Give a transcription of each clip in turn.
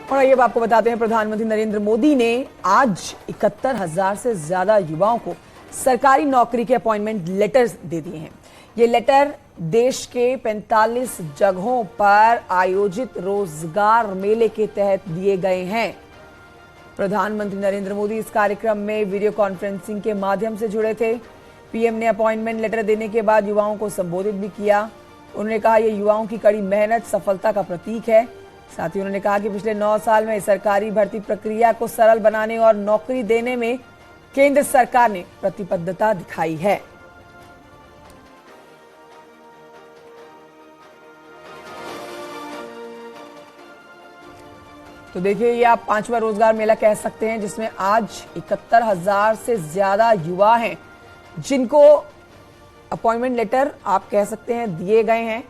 और आइए अब आपको बताते हैं, प्रधानमंत्री नरेंद्र मोदी ने आज 71,000 से ज्यादा युवाओं को सरकारी नौकरी के अपॉइंटमेंट लेटर्स दे दिए हैं। ये लेटर देश के 45 जगहों पर आयोजित रोजगार मेले के तहत दिए गए हैं। प्रधानमंत्री नरेंद्र मोदी इस कार्यक्रम में वीडियो कॉन्फ्रेंसिंग के माध्यम से जुड़े थे। पीएम ने अपॉइंटमेंट लेटर देने के बाद युवाओं को संबोधित भी किया। उन्होंने कहा, यह युवाओं की कड़ी मेहनत सफलता का प्रतीक है। साथ ही उन्होंने कहा कि पिछले 9 साल में सरकारी भर्ती प्रक्रिया को सरल बनाने और नौकरी देने में केंद्र सरकार ने प्रतिबद्धता दिखाई है। तो देखिए, ये आप 5वां रोजगार मेला कह सकते हैं, जिसमें आज 71,000 से ज्यादा युवा हैं जिनको अपॉइंटमेंट लेटर आप कह सकते हैं दिए गए हैं।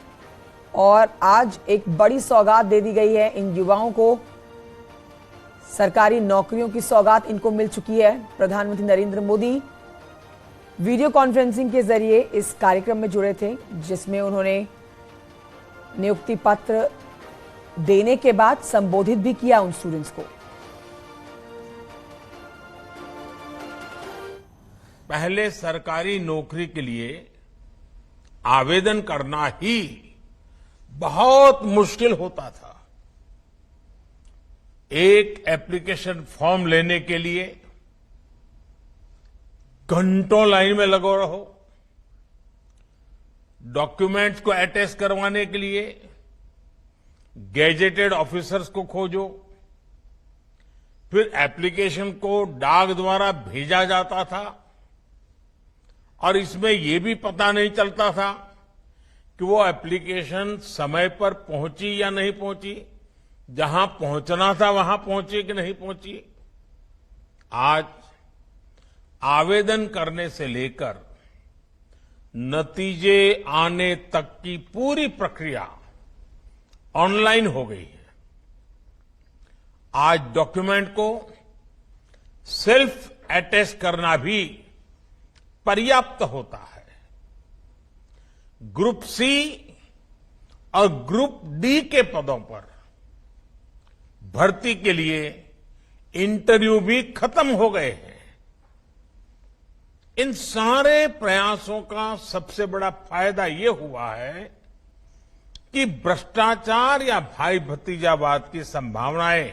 और आज एक बड़ी सौगात दे दी गई है इन युवाओं को। सरकारी नौकरियों की सौगात इनको मिल चुकी है। प्रधानमंत्री नरेंद्र मोदी वीडियो कॉन्फ्रेंसिंग के जरिए इस कार्यक्रम में जुड़े थे, जिसमें उन्होंने नियुक्ति पत्र देने के बाद संबोधित भी किया उन स्टूडेंट्स को। पहले सरकारी नौकरी के लिए आवेदन करना ही बहुत मुश्किल होता था। एक एप्लीकेशन फॉर्म लेने के लिए घंटों लाइन में लगो रहो, डॉक्यूमेंट्स को अटैच करवाने के लिए गैजेटेड ऑफिसर्स को खोजो, फिर एप्लीकेशन को डाक द्वारा भेजा जाता था और इसमें यह भी पता नहीं चलता था कि वो एप्लीकेशन समय पर पहुंची या नहीं पहुंची, जहां पहुंचना था वहां पहुंची कि नहीं पहुंची। आज आवेदन करने से लेकर नतीजे आने तक की पूरी प्रक्रिया ऑनलाइन हो गई है। आज डॉक्यूमेंट को सेल्फ अटेस्ट करना भी पर्याप्त होता है। ग्रुप सी और ग्रुप डी के पदों पर भर्ती के लिए इंटरव्यू भी खत्म हो गए हैं। इन सारे प्रयासों का सबसे बड़ा फायदा यह हुआ है कि भ्रष्टाचार या भाई भतीजावाद की संभावनाएं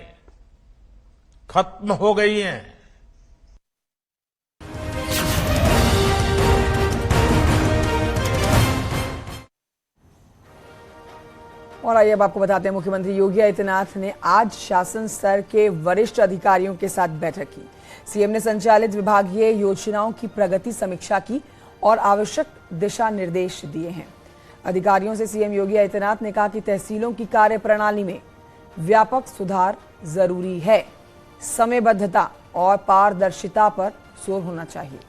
खत्म हो गई हैं। और आइए अब आपको बताते हैं, मुख्यमंत्री योगी आदित्यनाथ ने आज शासन स्तर के वरिष्ठ अधिकारियों के साथ बैठक की। सीएम ने संचालित विभागीय योजनाओं की प्रगति समीक्षा की और आवश्यक दिशा निर्देश दिए हैं। अधिकारियों से सीएम योगी आदित्यनाथ ने कहा कि तहसीलों की कार्य प्रणाली में व्यापक सुधार जरूरी है। समयबद्धता और पारदर्शिता पर जोर होना चाहिए।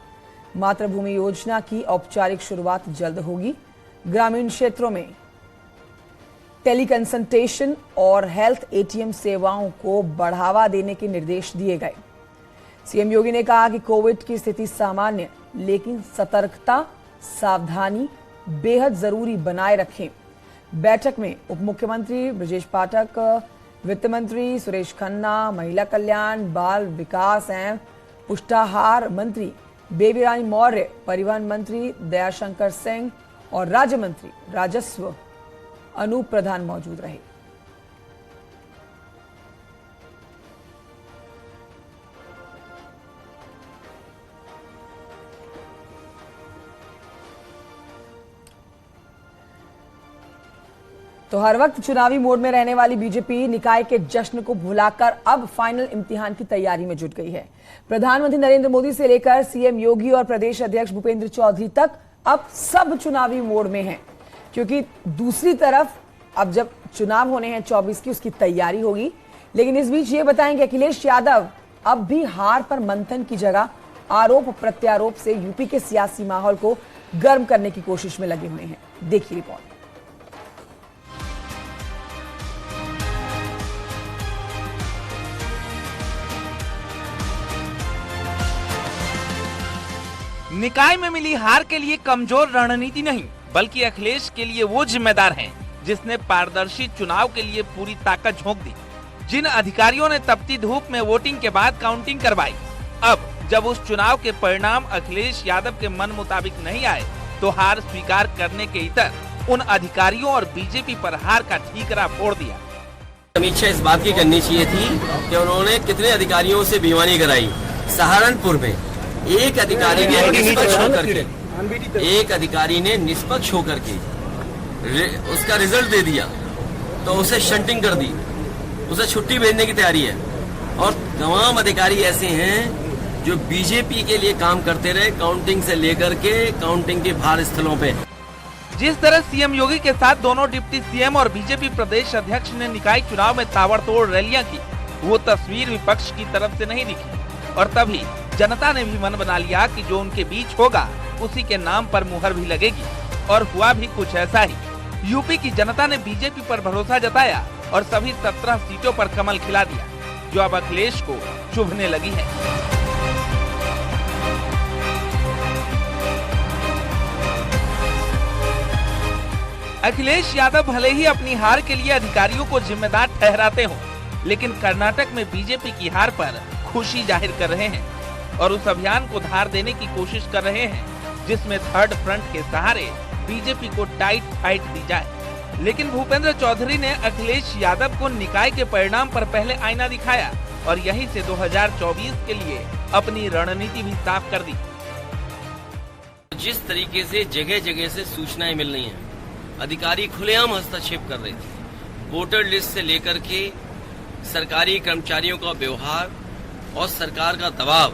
मातृभूमि योजना की औपचारिक शुरुआत जल्द होगी। ग्रामीण क्षेत्रों में टेली कंसल्टेशन और हेल्थ एटीएम सेवाओं को बढ़ावा देने के निर्देश दिए गए। सीएम योगी ने कहा कि कोविड की स्थिति सामान्य, लेकिन सतर्कता, सावधानी बेहद जरूरी बनाए रखें। बैठक में उप मुख्यमंत्री ब्रजेश पाठक, वित्त मंत्री सुरेश खन्ना, महिला कल्याण, बाल विकास एवं पुष्टाहार मंत्री बेबी रानी मौर्य, परिवहन मंत्री दयाशंकर सिंह और राज्य मंत्री राजस्व अनूप प्रधान मौजूद रहे। तो हर वक्त चुनावी मोड में रहने वाली बीजेपी निकाय के जश्न को भुलाकर अब फाइनल इम्तिहान की तैयारी में जुट गई है। प्रधानमंत्री नरेंद्र मोदी से लेकर सीएम योगी और प्रदेश अध्यक्ष भूपेंद्र चौधरी तक अब सब चुनावी मोड में हैं, क्योंकि दूसरी तरफ अब जब चुनाव होने हैं 24 की, उसकी तैयारी होगी। लेकिन इस बीच ये बताएंगे, अखिलेश यादव अब भी हार पर मंथन की जगह आरोप प्रत्यारोप से यूपी के सियासी माहौल को गर्म करने की कोशिश में लगे हुए हैं। देखिए रिपोर्ट। निकाय में मिली हार के लिए कमजोर रणनीति नहीं, बल्कि अखिलेश के लिए वो जिम्मेदार हैं जिसने पारदर्शी चुनाव के लिए पूरी ताकत झोंक दी। जिन अधिकारियों ने तपती धूप में वोटिंग के बाद काउंटिंग करवाई, अब जब उस चुनाव के परिणाम अखिलेश यादव के मन मुताबिक नहीं आए तो हार स्वीकार करने के इतर उन अधिकारियों और बीजेपी पर हार का ठीकरा फोड़ दिया। समीक्षा इस बात की करनी चाहिए थी कि उन्होंने कितने अधिकारियों से बेईमानी कराई। सहारनपुर में एक अधिकारी ने निष्पक्ष होकर के उसका रिजल्ट दे दिया तो उसे शंटिंग कर दी, उसे छुट्टी भेजने की तैयारी है। और तमाम अधिकारी ऐसे हैं जो बीजेपी के लिए काम करते रहे, काउंटिंग से लेकर के काउंटिंग के बाहर स्थलों पे। जिस तरह सीएम योगी के साथ दोनों डिप्टी सीएम और बीजेपी प्रदेश अध्यक्ष ने निकाय चुनाव में ताबड़तोड़ रैलियां की, वो तस्वीर विपक्ष की तरफ से नहीं दिखी और तभी जनता ने भी मन बना लिया कि जो उनके बीच होगा उसी के नाम पर मुहर भी लगेगी। और हुआ भी कुछ ऐसा ही। यूपी की जनता ने बीजेपी पर भरोसा जताया और सभी 17 सीटों पर कमल खिला दिया, जो अब अखिलेश को चुभने लगी है। अखिलेश यादव भले ही अपनी हार के लिए अधिकारियों को जिम्मेदार ठहराते हों, लेकिन कर्नाटक में बीजेपी की हार पर खुशी जाहिर कर रहे हैं और उस अभियान को धार देने की कोशिश कर रहे हैं जिसमें थर्ड फ्रंट के सहारे बीजेपी को टाइट फाइट दी जाए। लेकिन भूपेंद्र चौधरी ने अखिलेश यादव को निकाय के परिणाम पर पहले आईना दिखाया और यहीं से 2024 के लिए अपनी रणनीति भी साफ कर दी। जिस तरीके से जगह जगह से सूचनाएं मिल रही हैं, अधिकारी खुलेआम हस्तक्षेप कर रहे थे। वोटर लिस्ट से लेकर के सरकारी कर्मचारियों का व्यवहार और सरकार का दबाव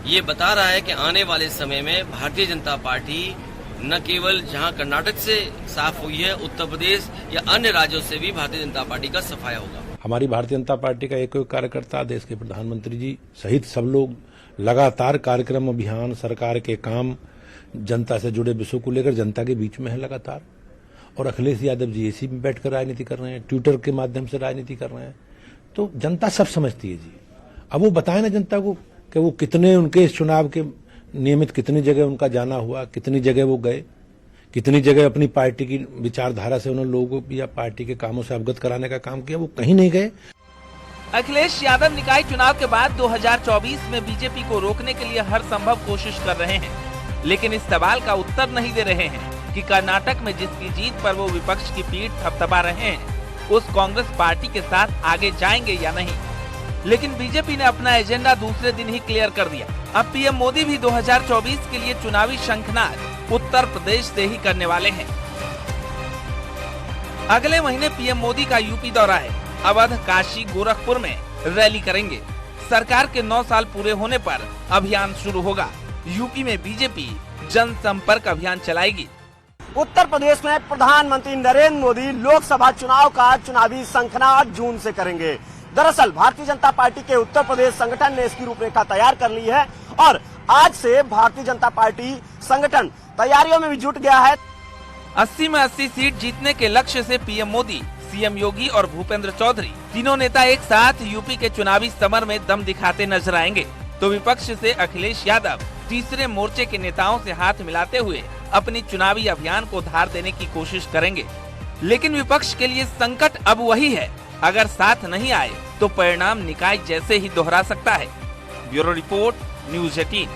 ये बता रहा है कि आने वाले समय में भारतीय जनता पार्टी न केवल जहां कर्नाटक से साफ हुई है, उत्तर प्रदेश या अन्य राज्यों से भी भारतीय जनता पार्टी का सफाया होगा। हमारी भारतीय जनता पार्टी का एक कार्यकर्ता, देश के प्रधानमंत्री जी सहित सब लोग लगातार कार्यक्रम, अभियान, सरकार के काम, जनता से जुड़े विषयों को लेकर जनता के बीच में है लगातार। और अखिलेश यादव जी एसी में बैठकर राजनीति कर रहे हैं, ट्विटर के माध्यम से राजनीति कर रहे हैं, तो जनता सब समझती है जी। अब वो बताए ना जनता को कि वो कितने उनके इस चुनाव के नियमित कितनी जगह उनका जाना हुआ, कितनी जगह वो गए, कितनी जगह अपनी पार्टी की विचारधारा से उन्होंने लोगों को या पार्टी के कामों से अवगत कराने का काम किया, वो कहीं नहीं गए। अखिलेश यादव निकाय चुनाव के बाद 2024 में बीजेपी को रोकने के लिए हर संभव कोशिश कर रहे हैं, लेकिन इस सवाल का उत्तर नहीं दे रहे हैं कि कर्नाटक में जिसकी जीत पर वो विपक्ष की पीठ थपथपा रहे हैं, उस कांग्रेस पार्टी के साथ आगे जाएंगे या नहीं। लेकिन बीजेपी ने अपना एजेंडा दूसरे दिन ही क्लियर कर दिया। अब पीएम मोदी भी 2024 के लिए चुनावी शंखनाद उत्तर प्रदेश से ही करने वाले हैं। अगले महीने पीएम मोदी का यूपी दौरा है। अवध, काशी, गोरखपुर में रैली करेंगे। सरकार के 9 साल पूरे होने पर अभियान शुरू होगा। यूपी में बीजेपी जनसंपर्क अभियान चलाएगी। उत्तर प्रदेश में प्रधानमंत्री नरेंद्र मोदी लोकसभा चुनाव का चुनावी शंखनाद जून से करेंगे। दरअसल भारतीय जनता पार्टी के उत्तर प्रदेश संगठन ने इसकी रूपरेखा तैयार कर ली है और आज से भारतीय जनता पार्टी संगठन तैयारियों में भी जुट गया है। 80 में 80 सीट जीतने के लक्ष्य से पीएम मोदी, सीएम योगी और भूपेंद्र चौधरी तीनों नेता एक साथ यूपी के चुनावी समर में दम दिखाते नजर आएंगे, तो विपक्ष से अखिलेश यादव तीसरे मोर्चे के नेताओं से हाथ मिलाते हुए अपनी चुनावी अभियान को धार देने की कोशिश करेंगे। लेकिन विपक्ष के लिए संकट अब वही है, अगर साथ नहीं आए तो परिणाम निकाय जैसे ही दोहरा सकता है। Bureau report, news 18।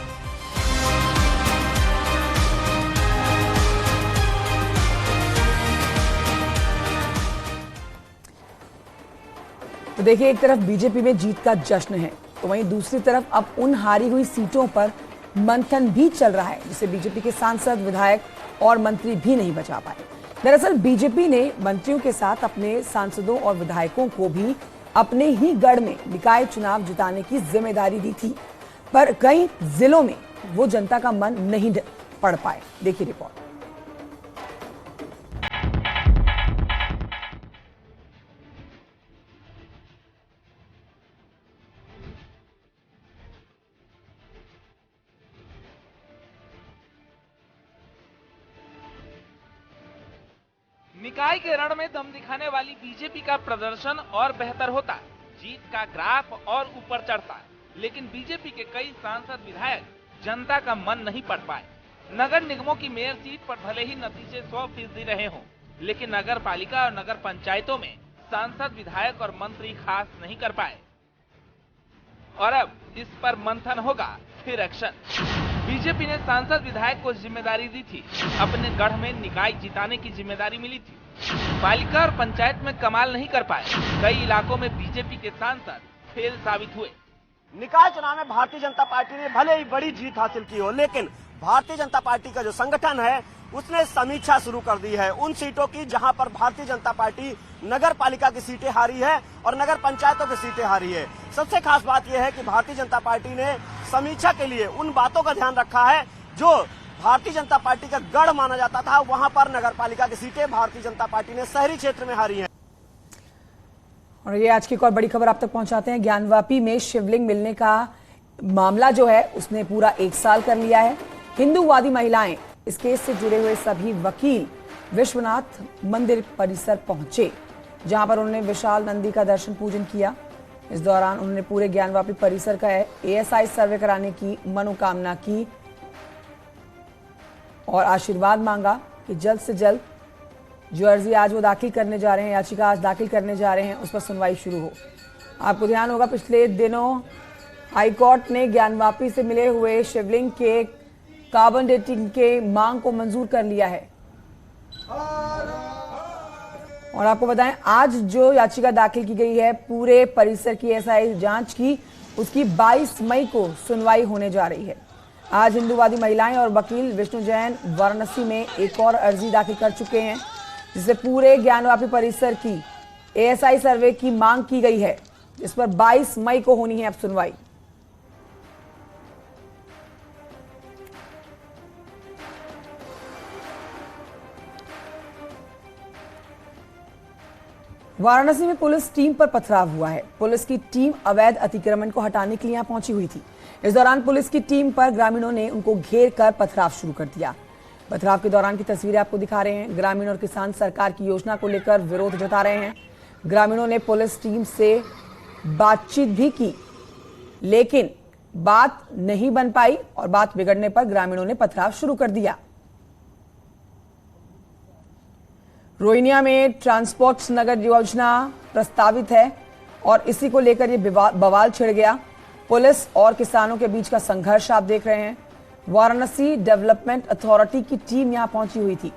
तो देखिए, एक तरफ बीजेपी में जीत का जश्न है, तो वहीं दूसरी तरफ अब उन हारी हुई सीटों पर मंथन भी चल रहा है, जिसे बीजेपी के सांसद, विधायक और मंत्री भी नहीं बचा पाए। दरअसल बीजेपी ने मंत्रियों के साथ अपने सांसदों और विधायकों को भी अपने ही गढ़ में निकाय चुनाव जिताने की जिम्मेदारी दी थी, पर कई जिलों में वो जनता का मन नहीं पड़ पाए। देखिए रिपोर्ट। निकाय के रण में दम दिखाने वाली बीजेपी का प्रदर्शन और बेहतर होता, जीत का ग्राफ और ऊपर चढ़ता, लेकिन बीजेपी के कई सांसद, विधायक जनता का मन नहीं पड़ पाए। नगर निगमों की मेयर सीट पर भले ही नतीजे 100% रहे हों, लेकिन नगर पालिका और नगर पंचायतों में सांसद, विधायक और मंत्री खास नहीं कर पाए और अब इस पर मंथन होगा, फिर एक्शन। बीजेपी ने सांसद, विधायक को जिम्मेदारी दी थी, अपने गढ़ में निकाय जिताने की जिम्मेदारी मिली थी। पालिका और पंचायत में कमाल नहीं कर पाए, कई इलाकों में बीजेपी के सांसद फेल साबित हुए। निकाय चुनाव में भारतीय जनता पार्टी ने भले ही बड़ी जीत हासिल की हो, लेकिन भारतीय जनता पार्टी का जो संगठन है उसने समीक्षा शुरू कर दी है उन सीटों की जहां पर भारतीय जनता पार्टी नगर पालिका की सीटें हारी है और नगर पंचायतों की सीटें हारी है। सबसे खास बात यह है कि भारतीय जनता पार्टी ने समीक्षा के लिए उन बातों का ध्यान रखा है जो भारतीय जनता पार्टी का गढ़ माना जाता था, वहां पर नगर पालिका की सीटें भारतीय जनता पार्टी ने शहरी क्षेत्र में हारी है। और ये आज की एक और बड़ी खबर आप तक पहुंचाते हैं। ज्ञानवापी में शिवलिंग मिलने का मामला जो है उसने पूरा 1 साल कर लिया है। हिंदूवादी महिलाएं, इस केस से जुड़े हुए सभी वकील विश्वनाथ मंदिर परिसर पहुंचे, जहां पर उन्होंने विशाल नंदी का दर्शन पूजन किया। इस दौरान उन्होंने पूरे ज्ञानवापी परिसर का ASI सर्वे कराने की मनोकामना की और आशीर्वाद मांगा कि जल्द से जल्द जो अर्जी आज वो दाखिल करने जा रहे हैं, याचिका आज दाखिल करने जा रहे हैं, उस पर सुनवाई शुरू हो। आपको ध्यान होगा पिछले दिनों हाईकोर्ट ने ज्ञानवापी से मिले हुए शिवलिंग के कार्बन डेटिंग के मांग को मंजूर कर लिया है। और आपको बताएं, आज जो याचिका दाखिल की गई है पूरे परिसर की ASI जांच की, उसकी 22 मई को सुनवाई होने जा रही है। आज हिंदूवादी महिलाएं और वकील विष्णु जैन वाराणसी में एक और अर्जी दाखिल कर चुके हैं, जिससे पूरे ज्ञानवापी परिसर की ASI सर्वे की मांग की गई है, जिस पर 22 मई को होनी है अब सुनवाई। वाराणसी में पुलिस टीम पर पथराव हुआ है। पुलिस की टीम अवैध अतिक्रमण को हटाने के लिए यहां पहुंची हुई थी। इस दौरान पुलिस की टीम पर ग्रामीणों ने उनको घेर कर पथराव शुरू कर दिया। पथराव के दौरान की तस्वीरें आपको दिखा रहे हैं। ग्रामीण और किसान सरकार की योजना को लेकर विरोध जता रहे हैं। ग्रामीणों ने पुलिस टीम से बातचीत भी की, लेकिन बात नहीं बन पाई और बात बिगड़ने पर ग्रामीणों ने पथराव शुरू कर दिया। रोहिनिया में ट्रांसपोर्ट नगर योजना प्रस्तावित है और इसी को लेकर ये बवाल छिड़ गया। पुलिस और किसानों के बीच का संघर्ष आप देख रहे हैं। वाराणसी डेवलपमेंट अथॉरिटी की टीम यहां पहुंची हुई थी।